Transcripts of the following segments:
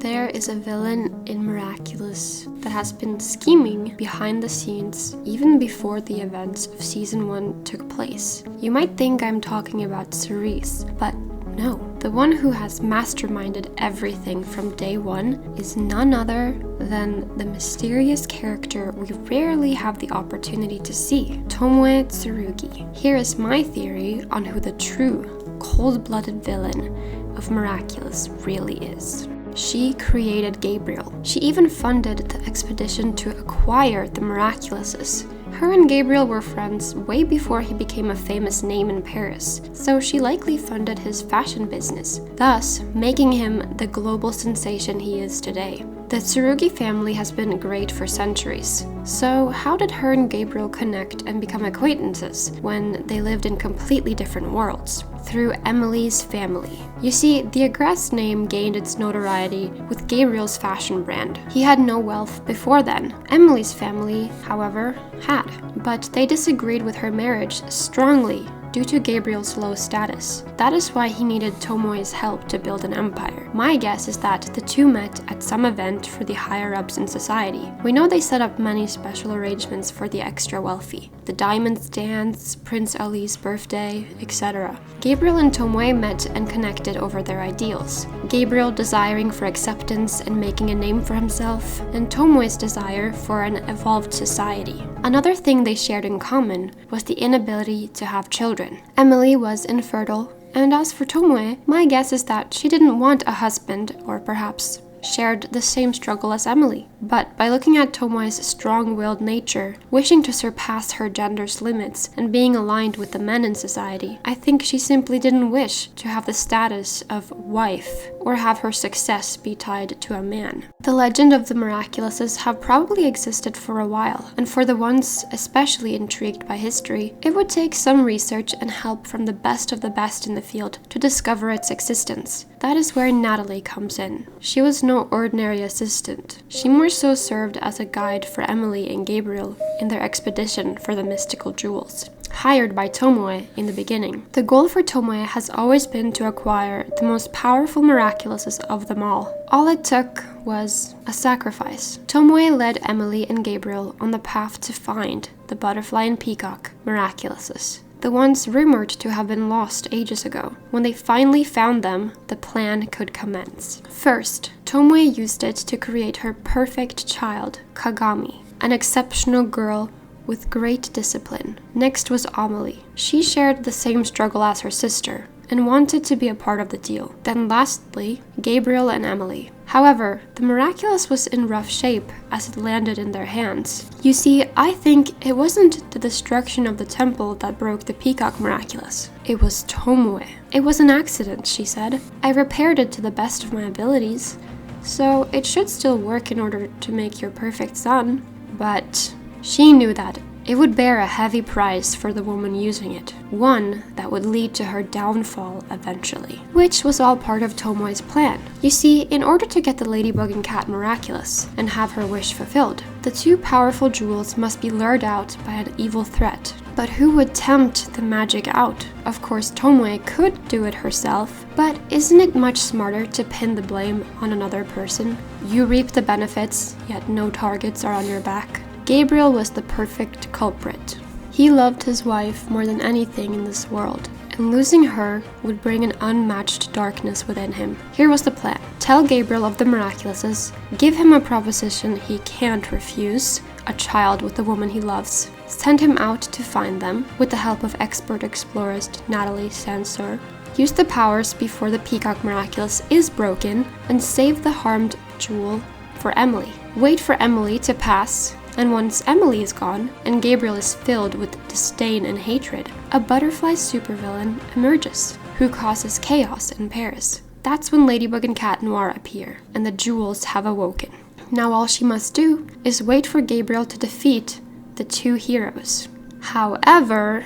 There is a villain in Miraculous that has been scheming behind the scenes even before the events of Season 1 took place. You might think I'm talking about Cerise, but no. The one who has masterminded everything from day one is none other than the mysterious character we rarely have the opportunity to see, Tomo Tsurugi. Here is my theory on who the true, cold-blooded villain of Miraculous really is. She created Gabriel. She even funded the expedition to acquire the Miraculouses. Her and Gabriel were friends way before he became a famous name in Paris, so she likely funded his fashion business, thus making him the global sensation he is today. The Tsurugi family has been great for centuries, so how did her and Gabriel connect and become acquaintances when they lived in completely different worlds? Through Emily's family. You see, the Agreste name gained its notoriety with Gabriel's fashion brand. He had no wealth before then. Emily's family, however, had, but they disagreed with her marriage strongly due to Gabriel's low status. That is why he needed Tomoe's help to build an empire. My guess is that the two met at some event for the higher-ups in society. We know they set up many special arrangements for the extra wealthy. The Diamonds Dance, Prince Ali's birthday, etc. Gabriel and Tomoe met and connected over their ideals. Gabriel desiring for acceptance and making a name for himself, and Tomoe's desire for an evolved society. Another thing they shared in common was the inability to have children. Emily was infertile, and as for Tomoe, my guess is that she didn't want a husband, or perhaps shared the same struggle as Emily. But by looking at Tomoe's strong-willed nature, wishing to surpass her gender's limits, and being aligned with the men in society, I think she simply didn't wish to have the status of wife, or have her success be tied to a man. The legend of the Miraculouses have probably existed for a while, and for the ones especially intrigued by history, it would take some research and help from the best of the best in the field to discover its existence. That is where Natalie comes in. She was no ordinary assistant. She more so served as a guide for Emily and Gabriel in their expedition for the mystical jewels. Hired by Tomoe in the beginning. The goal for Tomoe has always been to acquire the most powerful Miraculouses of them all. All it took was a sacrifice. Tomoe led Emily and Gabriel on the path to find the butterfly and peacock Miraculouses. The ones rumored to have been lost ages ago. When they finally found them, the plan could commence. First, Tomoe used it to create her perfect child, Kagami, an exceptional girl with great discipline. Next was Amelie. She shared the same struggle as her sister and wanted to be a part of the deal. Then lastly, Gabriel and Emily. However, the Miraculous was in rough shape as it landed in their hands. You see, I think it wasn't the destruction of the temple that broke the Peacock Miraculous. It was Tomoe. It was an accident, she said. I repaired it to the best of my abilities, so it should still work in order to make your perfect son. But she knew that it would bear a heavy price for the woman using it, one that would lead to her downfall eventually, which was all part of Tomoe's plan. You see, in order to get the Ladybug and Cat Miraculous and have her wish fulfilled, the two powerful jewels must be lured out by an evil threat. But who would tempt the magic out? Of course, Tomoe could do it herself, but isn't it much smarter to pin the blame on another person? You reap the benefits, yet no targets are on your back. Gabriel was the perfect culprit. He loved his wife more than anything in this world, and losing her would bring an unmatched darkness within him. Here was the plan. Tell Gabriel of the Miraculouses, give him a proposition he can't refuse, a child with the woman he loves. Send him out to find them, with the help of expert explorist Natalie Sansor. Use the powers before the Peacock Miraculous is broken, and save the harmed jewel for Emily. Wait for Emily to pass, and once Emily is gone, and Gabriel is filled with disdain and hatred, a butterfly supervillain emerges, who causes chaos in Paris. That's when Ladybug and Cat Noir appear, and the jewels have awoken. Now all she must do is wait for Gabriel to defeat the two heroes. However,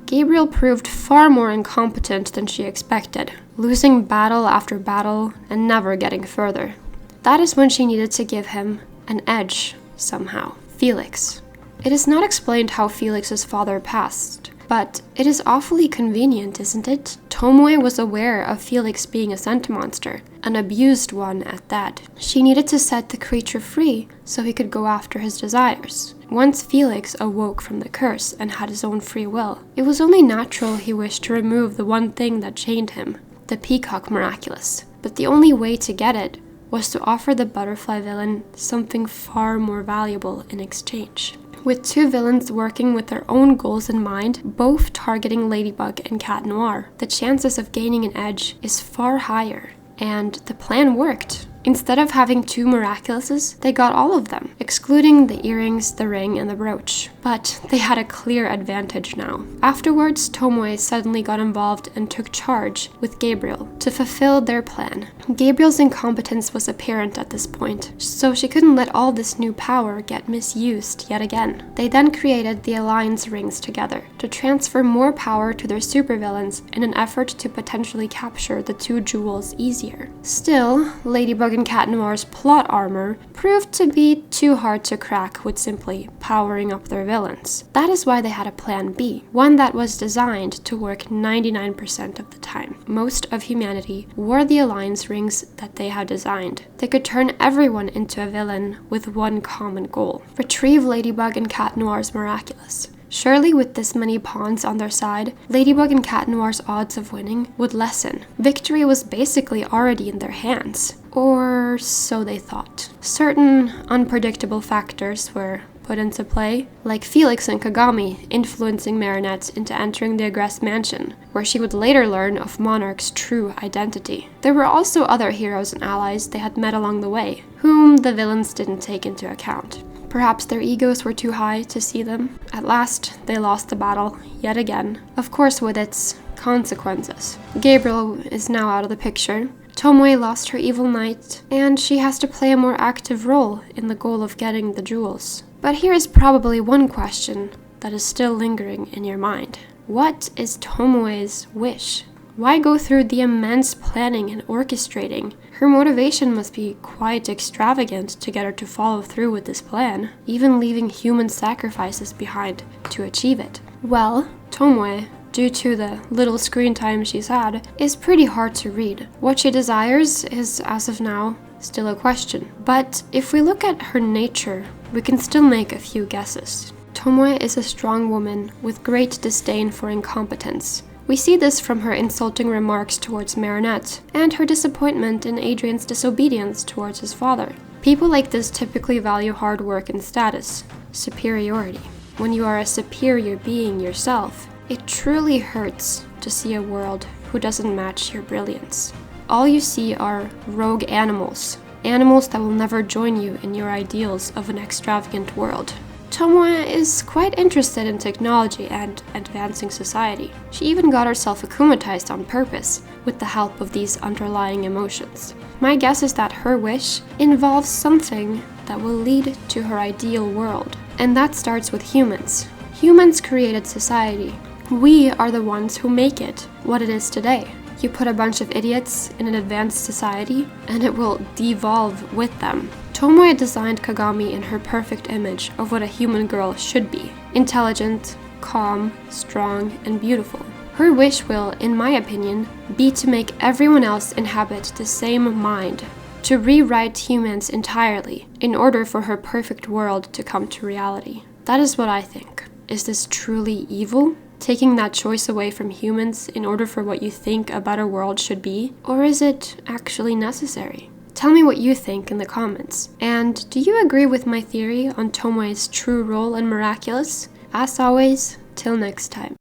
Gabriel proved far more incompetent than she expected, losing battle after battle and never getting further. That is when she needed to give him an edge somehow. Felix. It is not explained how Felix's father passed, but it is awfully convenient, isn't it? Tomoe was aware of Felix being a scent monster, an abused one at that. She needed to set the creature free so he could go after his desires. Once Felix awoke from the curse and had his own free will, it was only natural he wished to remove the one thing that chained him, the peacock Miraculous. But the only way to get it was to offer the butterfly villain something far more valuable in exchange. With two villains working with their own goals in mind, both targeting Ladybug and Cat Noir, the chances of gaining an edge is far higher. And the plan worked. Instead of having two Miraculouses, they got all of them, excluding the earrings, the ring, and the brooch. But they had a clear advantage now. Afterwards, Tomo suddenly got involved and took charge with Gabriel to fulfill their plan. Gabriel's incompetence was apparent at this point, so she couldn't let all this new power get misused yet again. They then created the Alliance rings together to transfer more power to their supervillains in an effort to potentially capture the two jewels easier. Still, Ladybug and Cat Noir's plot armor proved to be too hard to crack with simply powering up their villains. That is why they had a plan B, one that was designed to work 99% of the time. Most of humanity wore the Alliance rings that they had designed. They could turn everyone into a villain with one common goal: retrieve Ladybug and Cat Noir's Miraculous. Surely with this many pawns on their side, Ladybug and Cat Noir's odds of winning would lessen. Victory was basically already in their hands. Or so they thought. Certain unpredictable factors were put into play, like Felix and Kagami influencing Marinette into entering the Agreste mansion, where she would later learn of Monarch's true identity. There were also other heroes and allies they had met along the way, whom the villains didn't take into account. Perhaps their egos were too high to see them. At last, they lost the battle, yet again, of course with its consequences. Gabriel is now out of the picture. Tomo lost her evil knight, and she has to play a more active role in the goal of getting the jewels. But here is probably one question that is still lingering in your mind. What is Tomoe's wish? Why go through the immense planning and orchestrating? Her motivation must be quite extravagant to get her to follow through with this plan, even leaving human sacrifices behind to achieve it. Well, Tomoe, due to the little screen time she's had, is pretty hard to read. What she desires is, as of now, still a question. But if we look at her nature, we can still make a few guesses. Tomoe is a strong woman with great disdain for incompetence. We see this from her insulting remarks towards Marinette and her disappointment in Adrian's disobedience towards his father. People like this typically value hard work and status, superiority. When you are a superior being yourself, it truly hurts to see a world who doesn't match your brilliance. All you see are rogue animals that will never join you in your ideals of an extravagant world. Tomo is quite interested in technology and advancing society. She even got herself akumatized on purpose with the help of these underlying emotions. My guess is that her wish involves something that will lead to her ideal world. And that starts with humans. Humans created society. We are the ones who make it what it is today. You put a bunch of idiots in an advanced society, and it will devolve with them. Tomoe designed Kagami in her perfect image of what a human girl should be. Intelligent, calm, strong, and beautiful. Her wish will, in my opinion, be to make everyone else inhabit the same mind. To rewrite humans entirely, in order for her perfect world to come to reality. That is what I think. Is this truly evil? Taking that choice away from humans in order for what you think a better world should be? Or is it actually necessary? Tell me what you think in the comments. And do you agree with my theory on Tomoe's true role in Miraculous? As always, till next time.